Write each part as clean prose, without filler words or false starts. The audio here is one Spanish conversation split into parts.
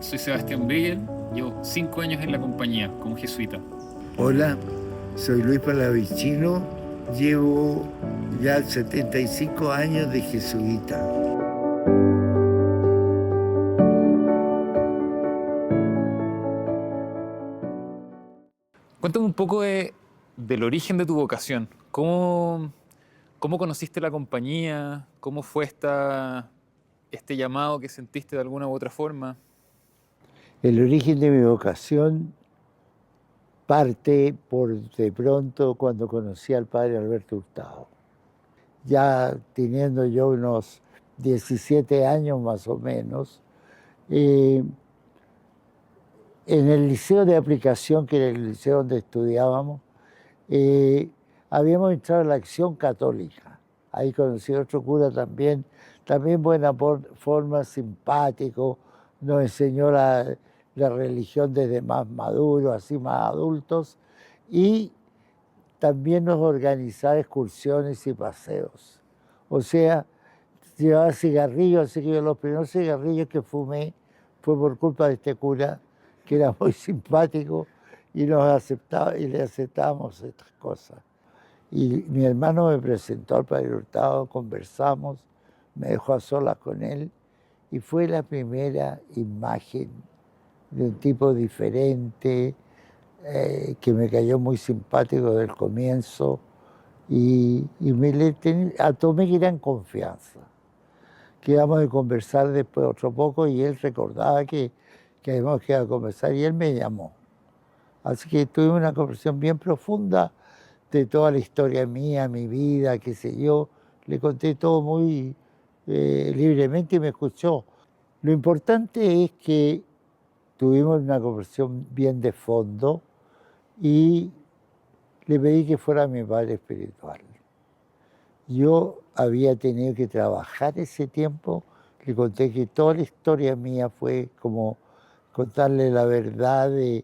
Soy Sebastián Begel, llevo 5 años en la compañía como jesuita. Hola, soy Luis Palavicino, llevo ya 75 años de jesuita. Cuéntame un poco del origen de tu vocación. ¿Cómo conociste la compañía? ¿Cómo fue este llamado que sentiste de alguna u otra forma? El origen de mi vocación parte por de pronto cuando conocí al padre Alberto Hurtado. Ya teniendo yo unos 17 años más o menos, eh, en el liceo de aplicación, que era el liceo donde estudiábamos, eh, habíamos entrado a la Acción Católica. Ahí conocí a otro cura también buena forma, simpático, nos enseñó la religión desde más maduros, así más adultos, y también nos organizaba excursiones y paseos. O sea, llevaba cigarrillos, así que yo los primeros cigarrillos que fumé fue por culpa de este cura, que era muy simpático y nos aceptaba y le aceptábamos estas cosas. Y mi hermano me presentó al padre Hurtado, conversamos, me dejó a solas con él y fue la primera imagen de un tipo diferente, que me cayó muy simpático del comienzo y tomé gran confianza. Quedamos de conversar después otro poco y él recordaba que habíamos quedado a conversar y él me llamó. Así que tuvimos una conversación bien profunda de toda la historia mía, mi vida, qué sé yo. Le conté todo muy libremente y me escuchó. Lo importante es que tuvimos una conversación bien de fondo y le pedí que fuera mi padre espiritual. Yo había tenido que trabajar ese tiempo, le conté que toda la historia mía fue como contarle la verdad de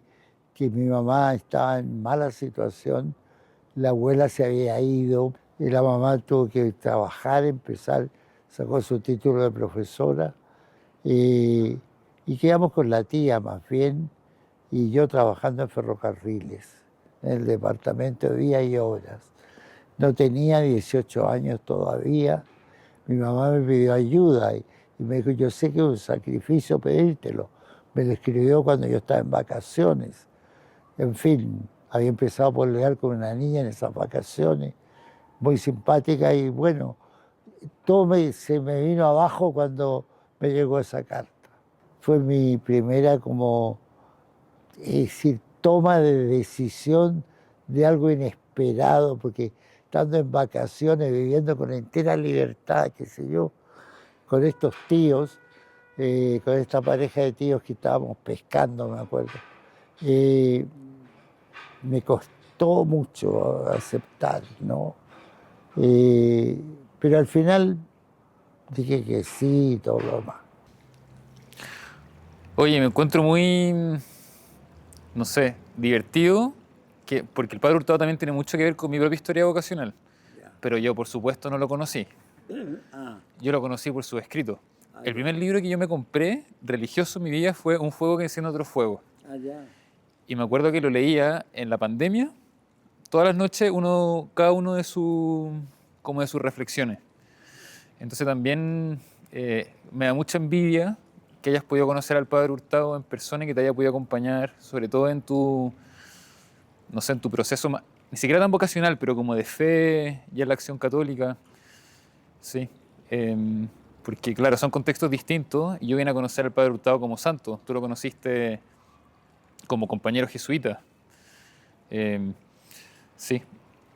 que mi mamá estaba en mala situación, la abuela se había ido, y la mamá tuvo que trabajar, empezar, sacó su título de profesora, y quedamos con la tía más bien, y yo trabajando en ferrocarriles, en el departamento de vías y obras. No tenía 18 años todavía. Mi mamá me pidió ayuda y me dijo, yo sé que es un sacrificio pedírtelo. Me lo escribió cuando yo estaba en vacaciones. En fin, había empezado a pololear con una niña en esas vacaciones, muy simpática y bueno, se me vino abajo cuando me llegó esa carta. Fue mi primera como, es decir, toma de decisión de algo inesperado, porque estando en vacaciones, viviendo con entera libertad, qué sé yo, con estos tíos, con esta pareja de tíos que estábamos pescando, me acuerdo, eh, me costó mucho aceptar, ¿no? Eh, pero al final dije que sí y todo lo demás. Oye, me encuentro muy, no sé, divertido, porque el Padre Hurtado también tiene mucho que ver con mi propia historia vocacional, pero yo por supuesto no lo conocí. Yo lo conocí por su escrito. El primer libro que yo me compré religioso en mi vida fue Un fuego que enciende otro fuego. Y me acuerdo que lo leía en la pandemia, todas las noches, cada uno como de sus reflexiones. Entonces también me da mucha envidia que hayas podido conocer al Padre Hurtado en persona y que te haya podido acompañar, sobre todo no sé, en tu proceso, ni siquiera tan vocacional, pero como de fe y en la acción católica. Sí. Porque claro, son contextos distintos y yo vine a conocer al Padre Hurtado como santo. Tú lo conociste como compañero jesuita. Eh, sí.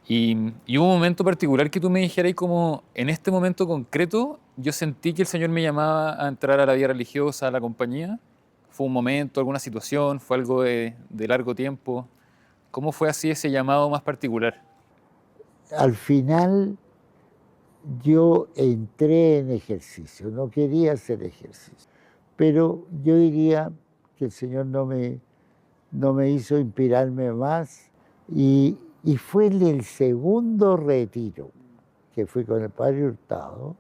Y hubo un momento particular que tú me dijeras como, en este momento concreto, yo sentí que el Señor me llamaba a entrar a la vida religiosa, a la compañía. ¿Fue un momento, alguna situación? ¿Fue algo de largo tiempo? ¿Cómo fue así ese llamado más particular? Al final yo entré en ejercicio, no quería hacer ejercicio, pero yo diría que el Señor no me hizo inspirarme más y fue en el segundo retiro, que fui con el Padre Hurtado,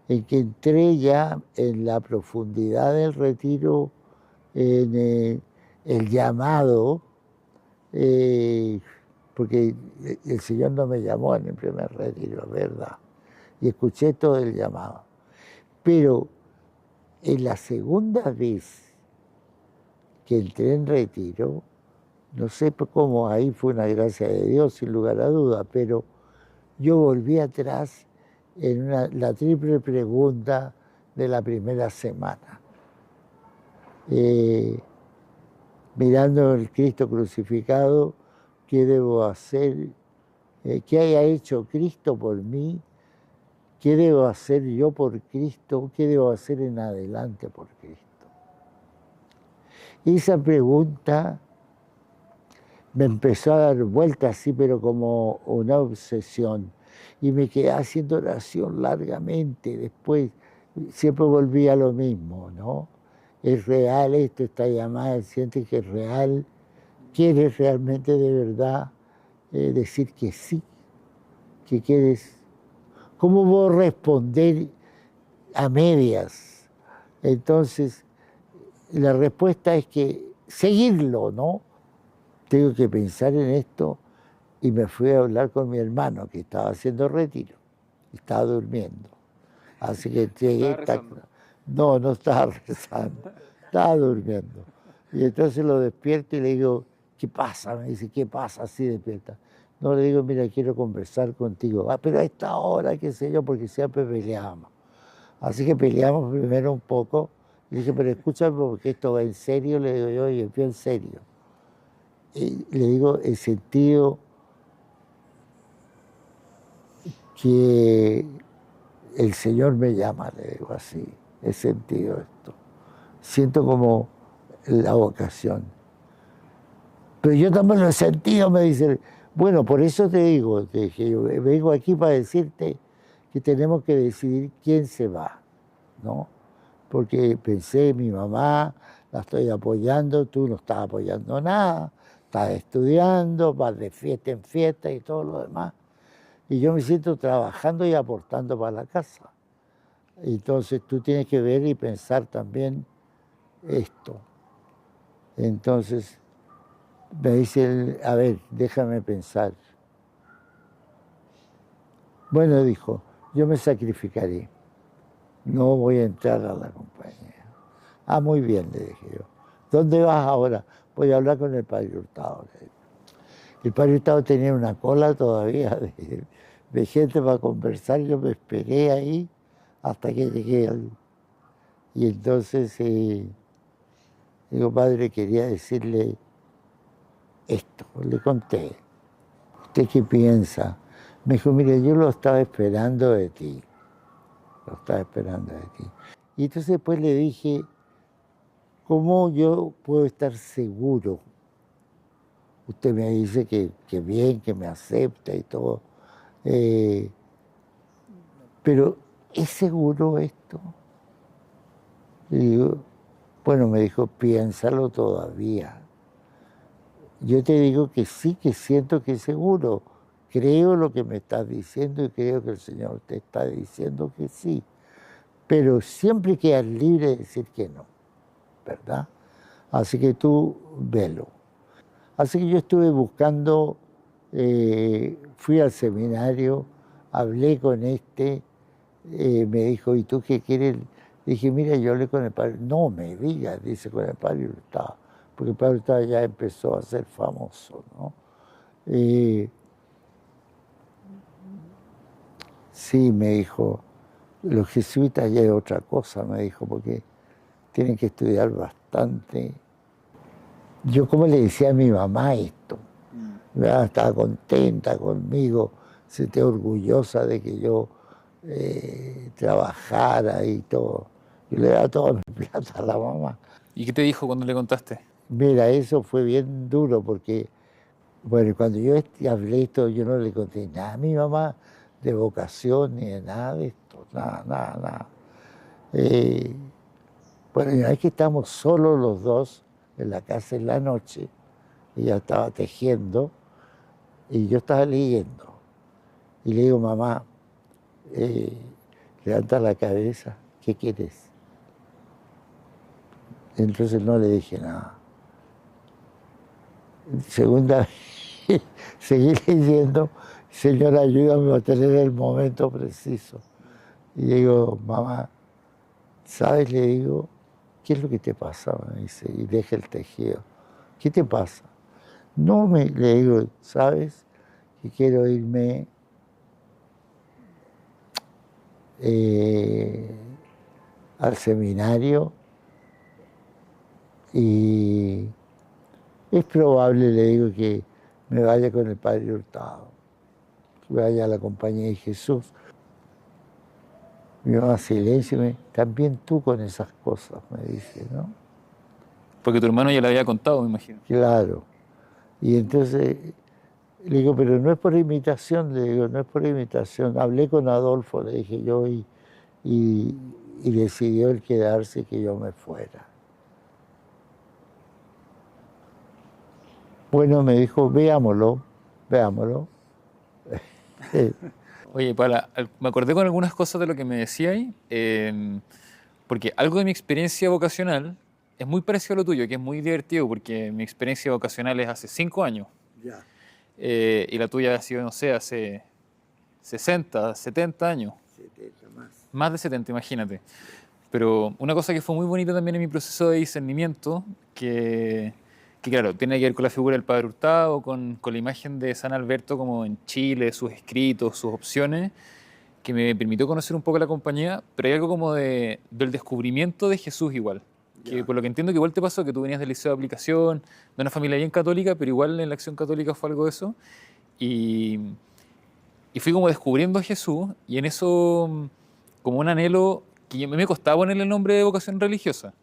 en que entré ya en la profundidad del retiro en el llamado, porque el Señor no me llamó en el primer retiro, ¿verdad? Y escuché todo el llamado. Pero en la segunda vez que entré en retiro, no sé cómo, ahí fue una gracia de Dios, sin lugar a duda, pero yo volví atrás en la triple pregunta de la primera semana. Mirando el Cristo crucificado, ¿qué debo hacer? ¿Qué haya hecho Cristo por mí? ¿Qué debo hacer yo por Cristo? ¿Qué debo hacer en adelante por Cristo? Esa pregunta me empezó a dar vueltas así, pero como una obsesión. Y me quedé haciendo oración largamente. Después siempre volví a lo mismo, ¿no? ¿Es real esto, esta llamada? ¿Sientes que es real? ¿Quieres realmente de verdad decir que sí? ¿Qué quieres? ¿Cómo voy a responder a medias? Entonces, la respuesta es que seguirlo, ¿no? Tengo que pensar en esto y me fui a hablar con mi hermano que estaba haciendo retiro, estaba durmiendo. Así que llegué... No, no estaba rezando, estaba durmiendo. Y entonces lo despierto y le digo, ¿qué pasa? Me dice, ¿qué pasa? Así despierta. No, le digo, mira, quiero conversar contigo. Ah, pero a esta hora, qué sé yo, porque siempre peleábamos. Así que peleamos primero un poco. Le dije, pero escúchame, porque esto va en serio, le digo yo, y fui en serio. Y le digo, el sentido que el Señor me llama, le digo así, he sentido esto. Siento como la vocación. Pero yo también lo he sentido, me dice. Bueno, por eso te digo, te dije, yo vengo aquí para decirte que tenemos que decidir quién se va, ¿no? Porque pensé, mi mamá, la estoy apoyando, tú no estás apoyando nada, estás estudiando, vas de fiesta en fiesta y todo lo demás. Y yo me siento trabajando y aportando para la casa. Entonces tú tienes que ver y pensar también esto. Entonces me dice él, a ver, déjame pensar. Bueno, dijo, yo me sacrificaré, no voy a entrar a la compañía. Ah, muy bien, le dije yo. ¿Dónde vas ahora? Voy a hablar con el padre Hurtado. El padre Hurtado tenía una cola todavía de gente para conversar, yo me esperé ahí hasta que llegué al... Y entonces, digo, padre, quería decirle esto, le conté. ¿Usted qué piensa? Me dijo, mire, yo lo estaba esperando de ti, lo estaba esperando de ti. Y entonces después le dije, ¿cómo yo puedo estar seguro? Usted me dice que bien, que me acepta y todo, pero ¿es seguro esto? Le digo, bueno, me dijo, piénsalo todavía. Yo te digo que sí, que siento que es seguro. Creo lo que me estás diciendo y creo que el Señor te está diciendo que sí. Pero siempre quedas libre de decir que no, ¿verdad? Así que tú velo. Así que yo estuve buscando, fui al seminario, hablé con me dijo, ¿y tú qué quieres? Dije, mira, yo hablé con el padre. No me digas, dice, con el padre Hurtado, porque el padre Hurtado ya empezó a ser famoso, ¿no? Sí, me dijo, los jesuitas ya es otra cosa, me dijo, porque tienen que estudiar bastante. Yo como le decía a mi mamá esto, ¿verdad? Estaba contenta conmigo, se sentía orgullosa de que yo trabajara y todo. Yo le daba toda mi plata a la mamá. ¿Y qué te dijo cuando le contaste? Mira, eso fue bien duro porque, bueno, cuando yo hablé esto, yo no le conté nada a mi mamá de vocación ni de nada de esto, nada, nada, nada. Bueno, y una vez que estábamos solos los dos en la casa en la noche, ella estaba tejiendo y yo estaba leyendo. Y le digo, mamá, levanta la cabeza, ¿qué quieres? Entonces no le dije nada. Segunda vez, seguí leyendo, Señor, ayúdame a tener el momento preciso. Y le digo, mamá, ¿sabes? Le digo, ¿qué es lo que te pasa? Me dice, y deja el tejido. ¿Qué te pasa? No me, le digo, ¿sabes? Que quiero irme al seminario y es probable, le digo, que me vaya con el Padre Hurtado, que vaya a la Compañía de Jesús. Mi mamá silencio, también tú con esas cosas, me dice, ¿no? Porque tu hermano ya le había contado, me imagino. Claro. Y entonces le digo, pero no es por imitación, le digo, no es por imitación. Hablé con Adolfo, le dije yo, y decidió él quedarse que yo me fuera. Bueno, me dijo, veámoslo, veámoslo. Oye, me acordé con algunas cosas de lo que me decías, porque algo de mi experiencia vocacional es muy parecido a lo tuyo, que es muy divertido, porque mi experiencia vocacional es hace 5 años. Ya. Y la tuya ha sido, no sé, hace 60, 70 años. 70 más. Más de 70, imagínate. Pero una cosa que fue muy bonita también en mi proceso de discernimiento, que claro, tiene que ver con la figura del Padre Hurtado, con la imagen de San Alberto como en Chile, sus escritos, sus opciones, que me permitió conocer un poco la compañía, pero hay algo como del descubrimiento de Jesús igual. Que Ya. por lo que entiendo que igual te pasó, que tú venías del liceo de aplicación, de una familia bien católica, pero igual en la acción católica fue algo de eso. Y, y fui como descubriendo a Jesús y en eso como un anhelo que me costaba ponerle el nombre de vocación religiosa.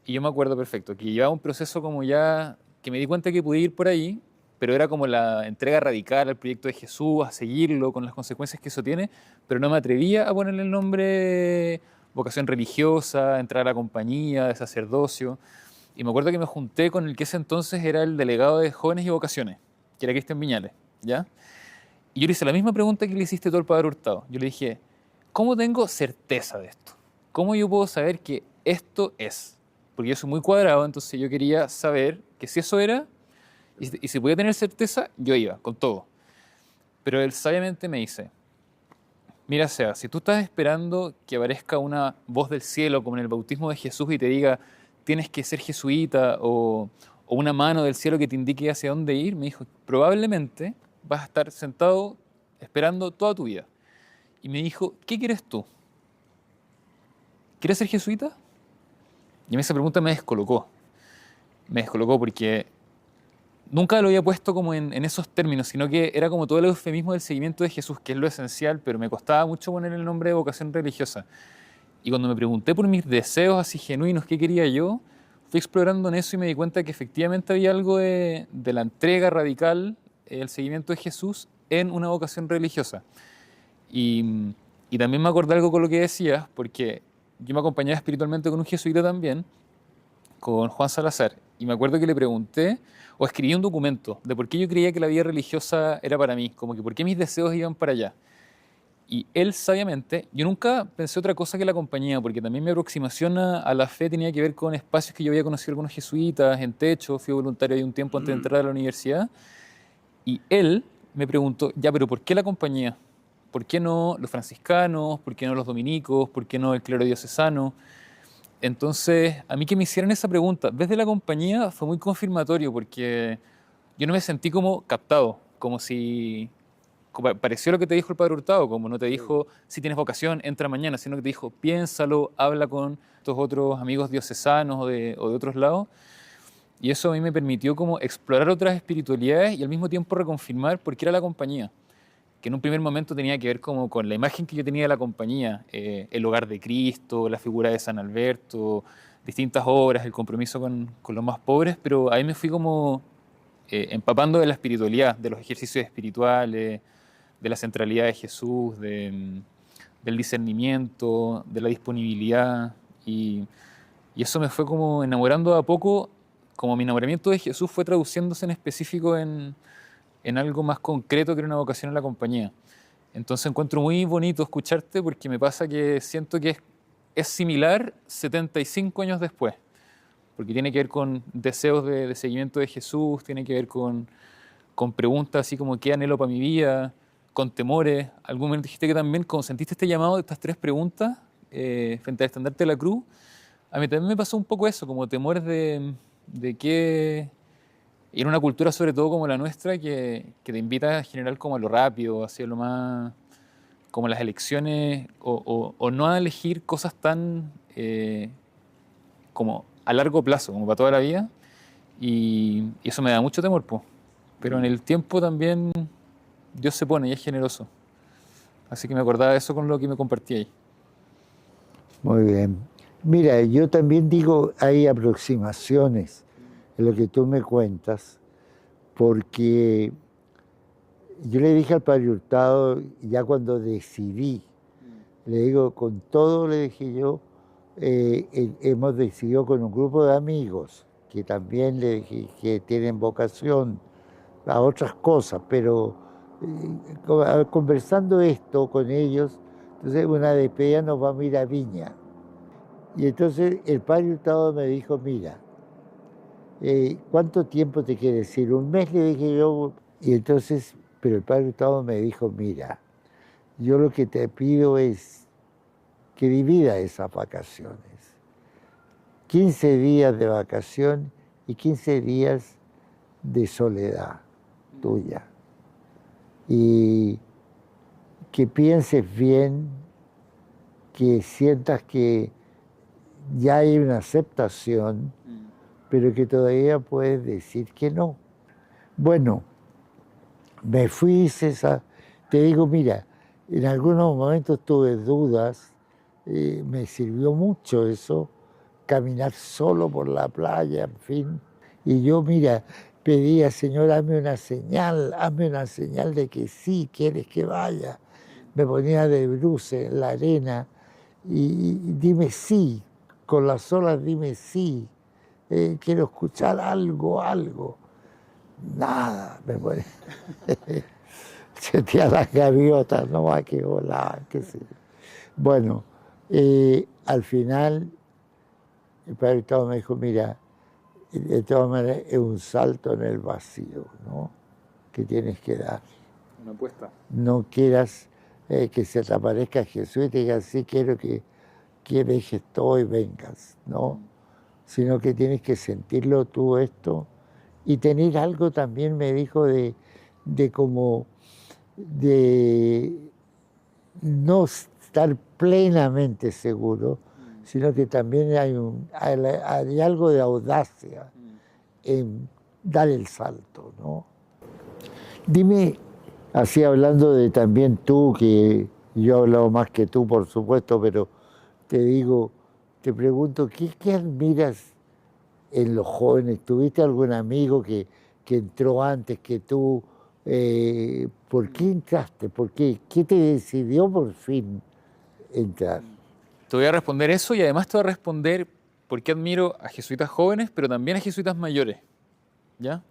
Y yo me acuerdo perfecto, que llevaba un proceso como ya, que me di cuenta que podía ir por ahí, pero era como la entrega radical al proyecto de Jesús, a seguirlo con las consecuencias que eso tiene, pero no me atrevía a ponerle el nombre vocación religiosa, entrar a la compañía, de sacerdocio. Y me acuerdo que me junté con el que ese entonces era el delegado de jóvenes y vocaciones, que era Cristian Viñales, ¿ya? Y yo le hice la misma pregunta que le hiciste tú al Padre Hurtado. Yo le dije, ¿cómo tengo certeza de esto? ¿Cómo yo puedo saber que esto es? Porque yo soy muy cuadrado, entonces yo quería saber que si eso era, y si podía tener certeza, yo iba, con todo. Pero él sabiamente me dice, mira, Sea, si tú estás esperando que aparezca una voz del cielo, como en el bautismo de Jesús, y te diga, tienes que ser jesuita, o una mano del cielo que te indique hacia dónde ir, me dijo, probablemente vas a estar sentado esperando toda tu vida. Y me dijo, ¿qué quieres tú? ¿Quieres ser jesuita? Y a mí esa pregunta me descolocó. Me descolocó porque nunca lo había puesto como en esos términos, sino que era como todo el eufemismo del seguimiento de Jesús, que es lo esencial, pero me costaba mucho poner el nombre de vocación religiosa. Y cuando me pregunté por mis deseos así genuinos, qué quería yo, fui explorando en eso y me di cuenta que efectivamente había algo de la entrega radical, el seguimiento de Jesús en una vocación religiosa. Y también me acordé algo con lo que decías, porque yo me acompañaba espiritualmente con un jesuita también, con Juan Salazar, y me acuerdo que le pregunté, o escribí un documento, de por qué yo creía que la vida religiosa era para mí, como que por qué mis deseos iban para allá. Y él sabiamente, yo nunca pensé otra cosa que la compañía, porque también mi aproximación a la fe tenía que ver con espacios que yo había conocido algunos jesuitas, en Techo, fui voluntario ahí un tiempo antes de entrar a la universidad, y él me preguntó, ya, pero ¿por qué la compañía? ¿Por qué no los franciscanos? ¿Por qué no los dominicos? ¿Por qué no el clero diocesano? Entonces, a mí que me hicieran esa pregunta desde la compañía fue muy confirmatorio porque yo no me sentí como captado, como si pareció lo que te dijo el Padre Hurtado, como no te dijo si tienes vocación, entra mañana, sino que te dijo piénsalo, habla con tus otros amigos diocesanos o de otros lados. Y eso a mí me permitió como explorar otras espiritualidades y al mismo tiempo reconfirmar por qué era la compañía, que en un primer momento tenía que ver como con la imagen que yo tenía de la compañía, el hogar de Cristo, la figura de San Alberto, distintas obras, el compromiso con los más pobres, pero ahí me fui como empapando de la espiritualidad, de los ejercicios espirituales, de la centralidad de Jesús, del discernimiento, de la disponibilidad, y eso me fue como enamorando de a poco, como mi enamoramiento de Jesús fue traduciéndose en específico en algo más concreto que era una vocación en la compañía. Entonces encuentro muy bonito escucharte porque me pasa que siento que es similar 75 años después. porque tiene que ver con deseos de seguimiento de Jesús, tiene que ver con preguntas así como ¿qué anhelo para mi vida? Con temores. Algún momento dijiste que también, como sentiste este llamado de estas 3 preguntas frente al estandarte de la cruz, a mí también me pasó un poco eso, como temores de que en una cultura sobre todo como la nuestra que te invita a generar como a lo rápido, hacia lo más, como las elecciones, o no a elegir cosas tan como a largo plazo, como para toda la vida, y eso me da mucho temor, po. Pero en el tiempo también Dios se pone y es generoso. Así que me acordaba de eso con lo que me compartí ahí. Muy bien. Mira, yo también digo, hay aproximaciones en lo que tú me cuentas, porque yo le dije al padre Hurtado, ya cuando decidí, le digo, con todo le dije yo, hemos decidido con un grupo de amigos, que también le dije que tienen vocación a otras cosas, pero conversando esto con ellos, entonces una despedida nos vamos a ir a Viña. Y entonces el padre Hurtado me dijo, mira, ¿cuánto tiempo te quieres ir? Un mes, le dije yo. Y entonces, pero el padre Hurtado me dijo, mira, yo lo que te pido es que divida esas vacaciones. 15 días de vacación y 15 días de soledad tuya. Y que pienses bien, que sientas que ya hay una aceptación, pero que todavía puedes decir que no. Bueno, me fui, César, te digo, mira, en algunos momentos tuve dudas, me sirvió mucho eso, caminar solo por la playa, en fin. Y yo, mira, pedía, Señor, hazme una señal de que sí, quieres que vaya. Me ponía de bruces en la arena y dime sí, con las olas dime sí, quiero escuchar algo. Nada, me ponía. Sentía las gaviotas nomás que volaban, qué sé yo. Bueno, al final el padre Hurtado me dijo, mira, de todas maneras es un salto en el vacío, ¿no? Que tienes que dar. Una apuesta. No quieras que se te aparezca Jesús y te diga, sí, quiero que dejes todo y vengas, ¿no? Sino que tienes que sentirlo tú esto y tener algo también, me dijo, de no estar plenamente seguro, sino que también hay algo de audacia en dar el salto, ¿no? Dime, así hablando de también tú, que yo he hablado más que tú, por supuesto, pero te digo, te pregunto, ¿qué admiras en los jóvenes? ¿Tuviste algún amigo que entró antes que tú? ¿Por qué entraste? ¿Por qué? ¿Qué te decidió por fin entrar? Te voy a responder eso y además te voy a responder por qué admiro a jesuitas jóvenes, pero también a jesuitas mayores. ¿Ya?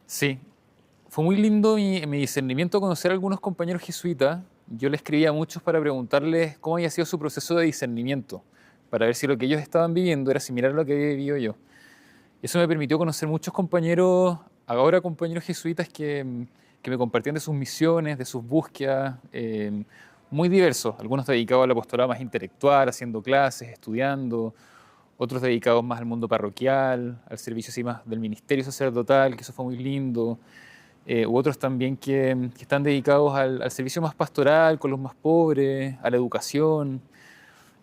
Sí, fue muy lindo mi discernimiento conocer a algunos compañeros jesuitas. Yo le escribía a muchos para preguntarles cómo había sido su proceso de discernimiento, para ver si lo que ellos estaban viviendo era similar a lo que había vivido yo. Eso me permitió conocer muchos compañeros, ahora compañeros jesuitas que me compartían de sus misiones, de sus búsquedas, muy diversos. Algunos dedicados al apostolado más intelectual, haciendo clases, estudiando, otros dedicados más al mundo parroquial, al servicio así más del ministerio sacerdotal, que eso fue muy lindo. U otros también que están dedicados al servicio más pastoral, con los más pobres, a la educación.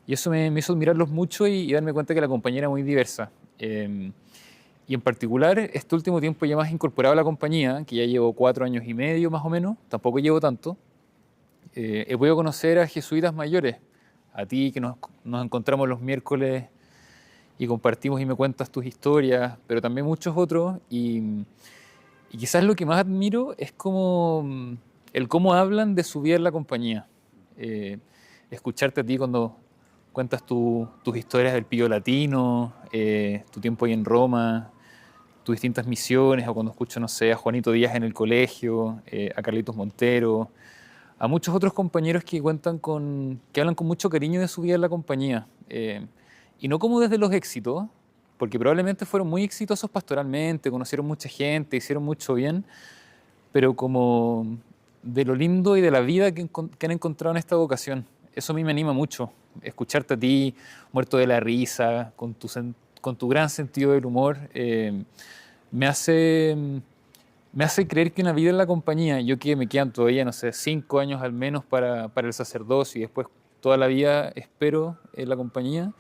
Y eso me hizo admirarlos mucho y darme cuenta que la compañía era muy diversa. Y en particular, este último tiempo ya más incorporado a la compañía, que ya llevo 4 años y medio más o menos, tampoco llevo tanto, he podido conocer a jesuitas mayores, a ti que nos encontramos los miércoles y compartimos y me cuentas tus historias, pero también muchos otros. Y quizás lo que más admiro es el cómo hablan de su vida en la compañía. Escucharte a ti cuando cuentas tus historias del Pío Latino, tu tiempo ahí en Roma, tus distintas misiones, o cuando escucho, no sé, a Juanito Díaz en el colegio, a Carlitos Montero, a muchos otros compañeros que hablan con mucho cariño de su vida en la compañía. Y no como desde los éxitos, porque probablemente fueron muy exitosos pastoralmente, conocieron mucha gente, hicieron mucho bien, pero como de lo lindo y de la vida que han encontrado en esta vocación. Eso a mí me anima mucho, escucharte a ti, muerto de la risa, con tu gran sentido del humor, me hace, me hace creer que una vida en la compañía, yo que me quedan todavía, no sé, 5 años al menos para el sacerdocio y después toda la vida espero en la compañía,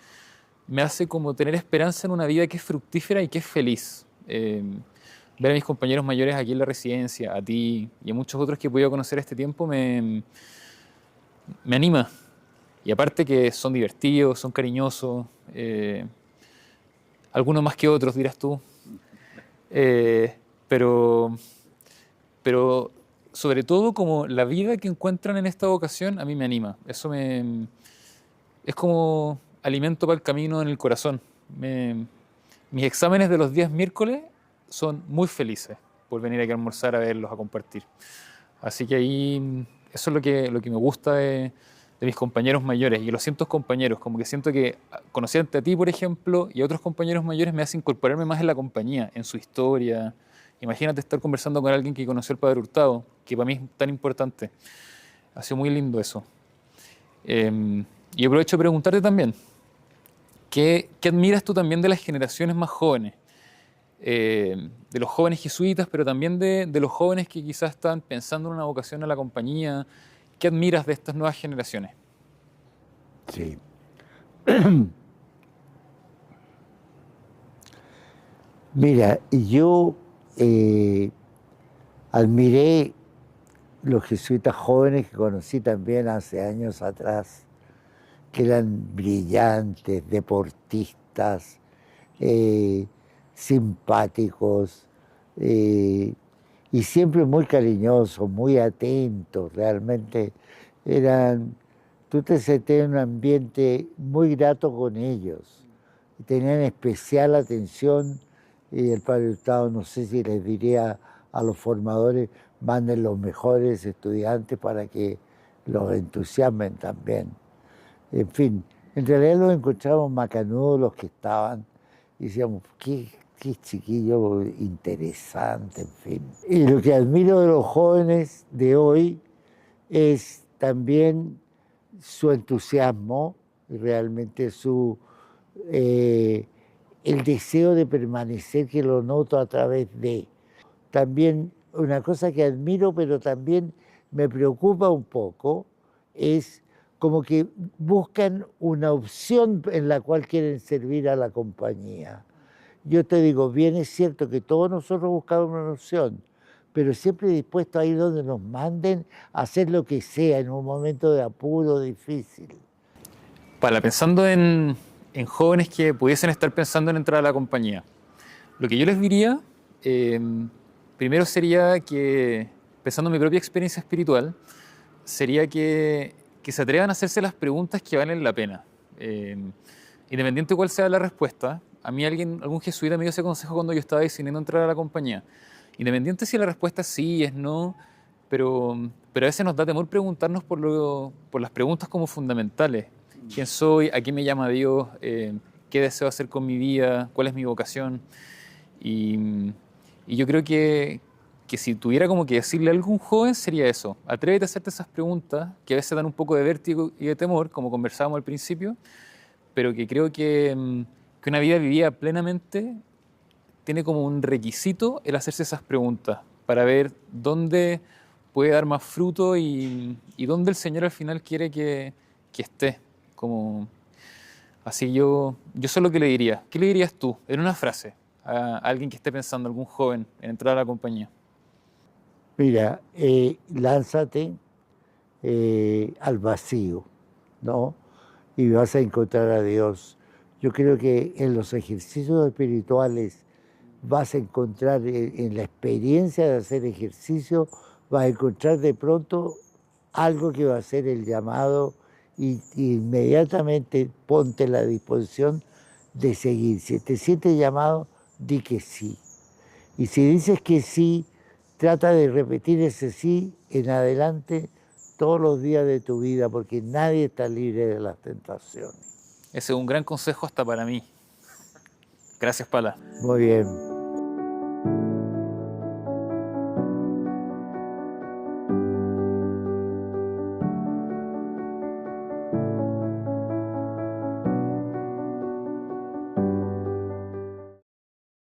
me hace como tener esperanza en una vida que es fructífera y que es feliz. Ver a mis compañeros mayores aquí en la residencia, a ti y a muchos otros que he podido conocer este tiempo, me anima. Y aparte que son divertidos, son cariñosos, algunos más que otros, dirás tú. Eh, pero, pero sobre todo como la vida que encuentran en esta vocación a mí me anima. Es como alimento para el camino en el corazón. Mis exámenes de los días miércoles son muy felices por venir aquí a almorzar a verlos, a compartir. Así que ahí eso es lo que me gusta de mis compañeros mayores y los cientos compañeros, como que siento que conociéndote a ti, por ejemplo, y a otros compañeros mayores me hace incorporarme más en la compañía, en su historia. Imagínate estar conversando con alguien que conoció al Padre Hurtado, que para mí es tan importante. Ha sido muy lindo eso. Y aprovecho de preguntarte también, ¿qué admiras tú también de las generaciones más jóvenes? De los jóvenes jesuitas, pero también de los jóvenes que quizás están pensando en una vocación a la compañía. ¿Qué admiras de estas nuevas generaciones? Sí. Mira, yo admiré los jesuitas jóvenes que conocí también hace años atrás, que eran brillantes, deportistas, simpáticos y siempre muy cariñosos, muy atentos. Realmente tú te sentías en un ambiente muy grato con ellos. Y tenían especial atención y el Padre Hurtado, no sé si les diría a los formadores, manden los mejores estudiantes para que los entusiasmen también. En fin, en realidad los encontramos macanudos los que estaban y decíamos, qué chiquillo interesante, en fin. Y lo que admiro de los jóvenes de hoy es también su entusiasmo, realmente el deseo de permanecer, que lo noto a través de. También una cosa que admiro, pero también me preocupa un poco, es como que buscan una opción en la cual quieren servir a la compañía. Yo te digo, bien es cierto que todos nosotros buscamos una opción, pero siempre dispuestos a ir donde nos manden, a hacer lo que sea en un momento de apuro difícil. Pensando en jóvenes que pudiesen estar pensando en entrar a la compañía, lo que yo les diría, primero sería que, pensando en mi propia experiencia espiritual, sería que se atrevan a hacerse las preguntas que valen la pena. Independiente de cuál sea la respuesta, a mí algún jesuita me dio ese consejo cuando yo estaba decidiendo entrar a la compañía. Independiente si la respuesta es sí, es no, pero a veces nos da temor preguntarnos por las preguntas como fundamentales. ¿Quién soy? ¿A qué me llama Dios? ¿Qué deseo hacer con mi vida? ¿Cuál es mi vocación? Y yo creo que si tuviera como que decirle a algún joven sería eso. Atrévete a hacerte esas preguntas que a veces dan un poco de vértigo y de temor, como conversábamos al principio, pero que creo que una vida vivida plenamente tiene como un requisito el hacerse esas preguntas para ver dónde puede dar más fruto y dónde el Señor al final quiere que esté. Así yo eso es lo que le diría. ¿Qué le dirías tú, en una frase, a alguien que esté pensando, algún joven, en entrar a la compañía? Mira, lánzate al vacío, ¿no? Y vas a encontrar a Dios. Yo creo que en los ejercicios espirituales vas a encontrar, en la experiencia de hacer ejercicio, vas a encontrar de pronto algo que va a ser el llamado y inmediatamente ponte a la disposición de seguir. Si te sientes llamado, di que sí. Y si dices que sí, trata de repetir ese sí en adelante todos los días de tu vida, porque nadie está libre de las tentaciones. Ese es un gran consejo hasta para mí. Gracias, Pala. Muy bien.